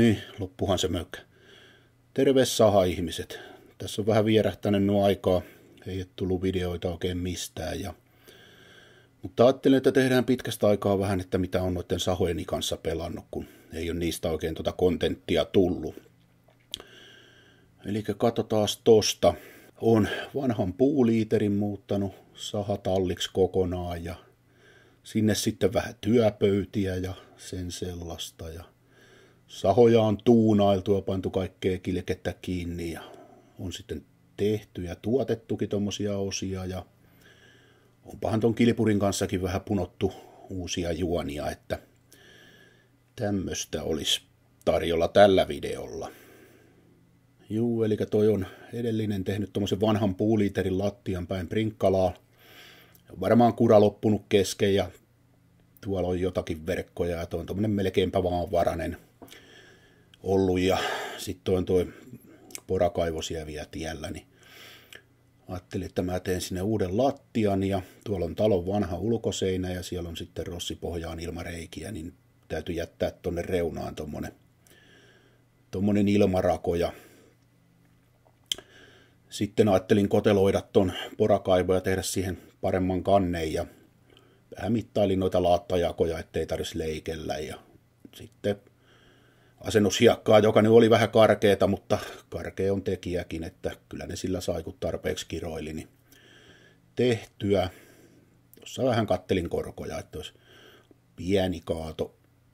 niin, loppuhan se mökkä. Terve saha-ihmiset. Tässä on vähän vierähtänyt nuo aikaa. Ei ole tullut videoita oikein mistään. Mutta ajattelin, että tehdään pitkästä aikaa vähän, että mitä on noiden sahojeni kanssa pelannut, kun ei ole niistä oikein kontenttia tullut. Eli katsotaan tosta. Olen vanhan puuliiterin muuttanut sahatalliksi kokonaan ja sinne sitten vähän työpöytiä ja sen sellaista. Ja sahoja on tuunailtu ja pantu kaikkea kilkettä kiinni ja on sitten tehty ja tuotettukin tommosia osia ja onpahan ton kilpurin kanssakin vähän punottu uusia juonia, että tämmöstä olisi tarjolla tällä videolla. Juu, eli toi on edellinen tehnyt tommosen vanhan puuliiterin lattian päin prinkkalaa. Varmaan kura loppunut kesken ja tuolla on jotakin verkkoja ja toi on tommonen melkeinpä vaanvarainen ollut ja sitten on toi porakaivo siellä vielä tiellä, niin ajattelin, että mä teen sinne uuden lattian ja tuolla on talon vanha ulkoseinä ja siellä on sitten rossipohjaan ilmareikiä, niin täytyy jättää tonne reunaan tommonen ilmarako ja sitten ajattelin koteloida ton porakaivo ja tehdä siihen paremman kannen ja vähän mittailin noita laattajakoja, ettei tarvitsisi leikellä ja sitten asennushiekkaa, joka nyt oli vähän karkeeta, mutta karkea on tekijäkin, että kyllä ne sillä sai, kun tarpeeksi kiroili, niin tehtyä. Tuossa vähän kattelin korkoja, että olisi pieni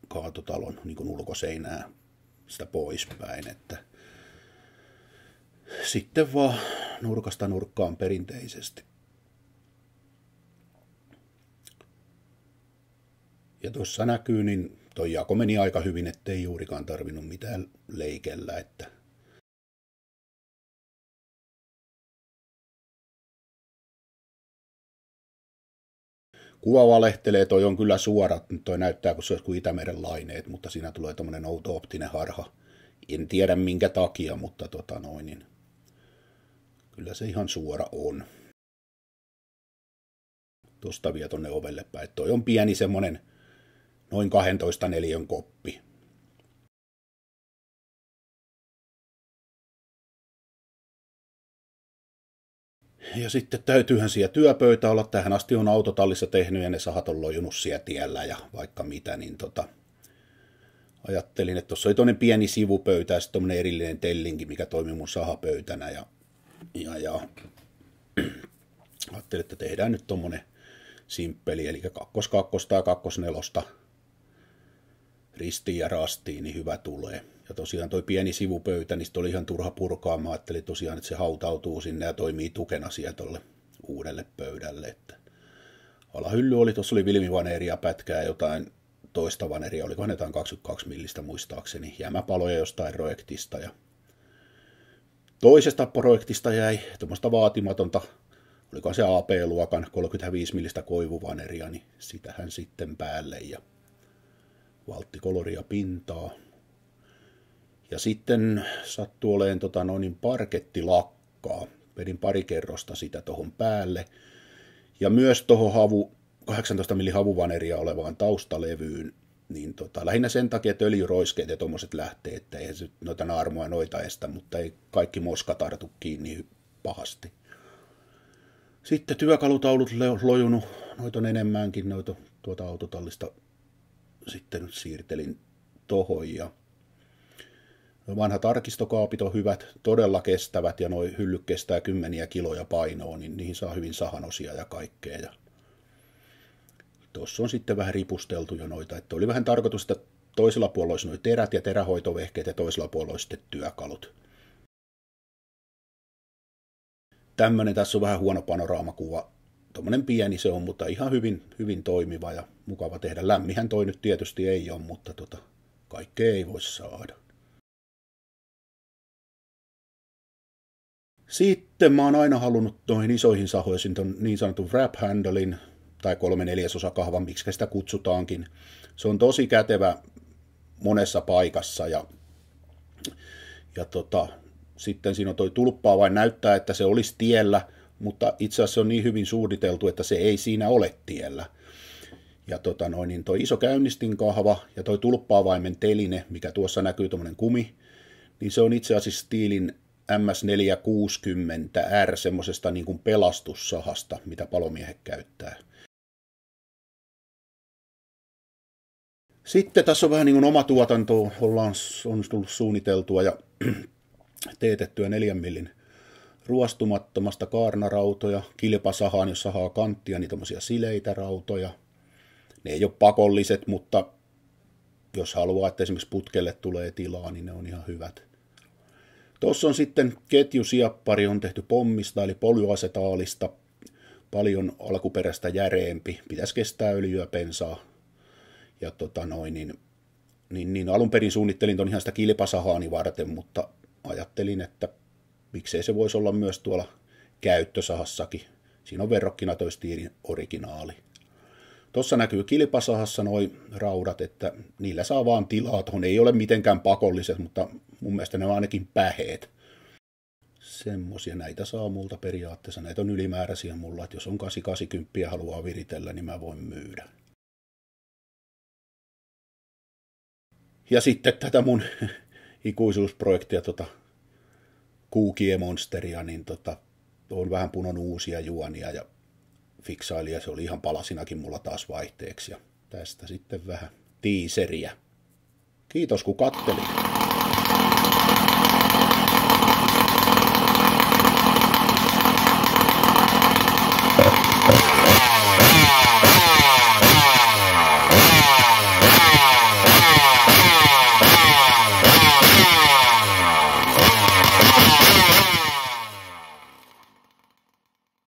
kaatotalon niin kuin ulkoseinää sitä poispäin, että sitten vaan nurkasta nurkkaan perinteisesti. Ja tuossa näkyy, niin toi jako meni aika hyvin, ettei juurikaan tarvinnut mitään leikellä, että kuva valehtelee, toi on kyllä suora, toi näyttää kun se olisi kuin Itämeren laineet, mutta siinä tulee tommonen outo optinen harha. En tiedä minkä takia, mutta niin kyllä se ihan suora on. Tuosta vie tonne ovelle päin. Toi on pieni semmonen noin 12 neliön koppi. Ja sitten täytyyhän siellä työpöytä olla. Tähän asti on autotallissa tehnyt ja ne sahat on lojunut siellä tiellä ja vaikka mitä, niin ajattelin, että tuossa oli toinen pieni sivupöytä ja sitten tommonen erillinen tellinki, mikä toimii mun sahapöytänä ja ajattelin, että tehdään nyt tommonen simppeli, eli 2.2 ja 2.4 ristiin ja rastiin, niin hyvä tulee. Ja tosiaan toi pieni sivupöytä, niin oli ihan turha purkaa. Mä ajattelin tosiaan, että se hautautuu sinne ja toimii tukena siellä tolle uudelle pöydälle. Että alahylly oli, tuossa oli vilmivaneeria pätkää jotain toista vaneria, olikohan jotain 22 millistä muistaakseni, jäämäpaloja jostain projektista. Ja toisesta projektista jäi tuommoista vaatimatonta, olikohan se AP-luokan 35 millistä koivuvaneria, niin sitähän sitten päälle ja valttikoloria pintaa. Ja sitten sattui olemaan parkettilakkaa. Vedin pari kerrosta sitä tohon päälle. Ja myös tohon 18 mm havuvaneria olevaan taustalevyyn. Niin lähinnä sen takia, että öljyroiskeet ja tommoset lähtee, että eihän se noita naarmoja noita estä, mutta ei kaikki moska tartu kiinni pahasti. Sitten työkalutaulut lojunut, noita on enemmänkin, noita tuota autotallista sitten siirtelin tohon ja vanhat arkistokaapit on hyvät, todella kestävät ja noi hyllyt kestää 10 kiloja painoa, niin niihin saa hyvin sahanosia ja kaikkea. Ja tuossa on sitten vähän ripusteltu jo noita, että oli vähän tarkoitus, että toisella puolella olisi noi terät ja terähoitovehkeet ja toisella puolella olisi sitten työkalut. Tämmönen tässä on vähän huono panoraamakuva. Tuommoinen pieni se on, mutta ihan hyvin toimiva ja mukava tehdä. Lämmihän toi nyt tietysti ei ole, mutta kaikkea ei voi saada. Sitten mä oon aina halunnut noihin isoihin sahoihin ton niin sanotun wrap handlein tai 3/4 kahvan, miksi sitä kutsutaankin. Se on tosi kätevä monessa paikassa ja sitten siinä on toi tulppaa vain näyttää, että se olisi tiellä, mutta itse asiassa se on niin hyvin suunniteltu, että se ei siinä ole tiellä. Ja niin toi iso käynnistinkahva ja toi tulppaavaimen teline, mikä tuossa näkyy tuommoinen kumi, niin se on itse asiassa Stihlin MS460R semmoisesta niin kuin pelastussahasta, mitä palomiehet käyttää. Sitten tässä on vähän niin kuin oma tuotanto, on tullut suunniteltua ja teetettyä 4 millin ruostumattomasta kaarnarautoja, kilpasahaan, jos sahaa kanttia, niin tommosia sileitä rautoja. Ne ei ole pakolliset, mutta jos haluaa, että esimerkiksi putkelle tulee tilaa, niin ne on ihan hyvät. Tuossa on sitten ketjusiappari, on tehty pommista, eli polyasetaalista, paljon alkuperäistä järeempi. Pitäisi kestää öljyä, bensaa. Ja alun perin suunnittelin ton ihan sitä kilpasahaani varten, mutta ajattelin, että miksei se voisi olla myös tuolla käyttösahassakin. Siinä on verrokkina toi Stihlin originaali. Tuossa näkyy kilpasahassa noi raudat, että niillä saa vaan tilaa. Tuohon ei ole mitenkään pakolliset, mutta mun mielestä ne on ainakin päheet. Semmosia näitä saa multa periaatteessa. Näitä on ylimääräisiä mulla, että jos on 880 ja haluaa viritellä, niin mä voin myydä. Ja sitten tätä mun ikuisuusprojektia, Kuukie-monsteria, niin on vähän punon uusia juonia ja fiksaili, ja se oli ihan palasinakin mulla taas vaihteeksi. Ja tästä sitten vähän tiiseriä. Kiitos kun kattelit.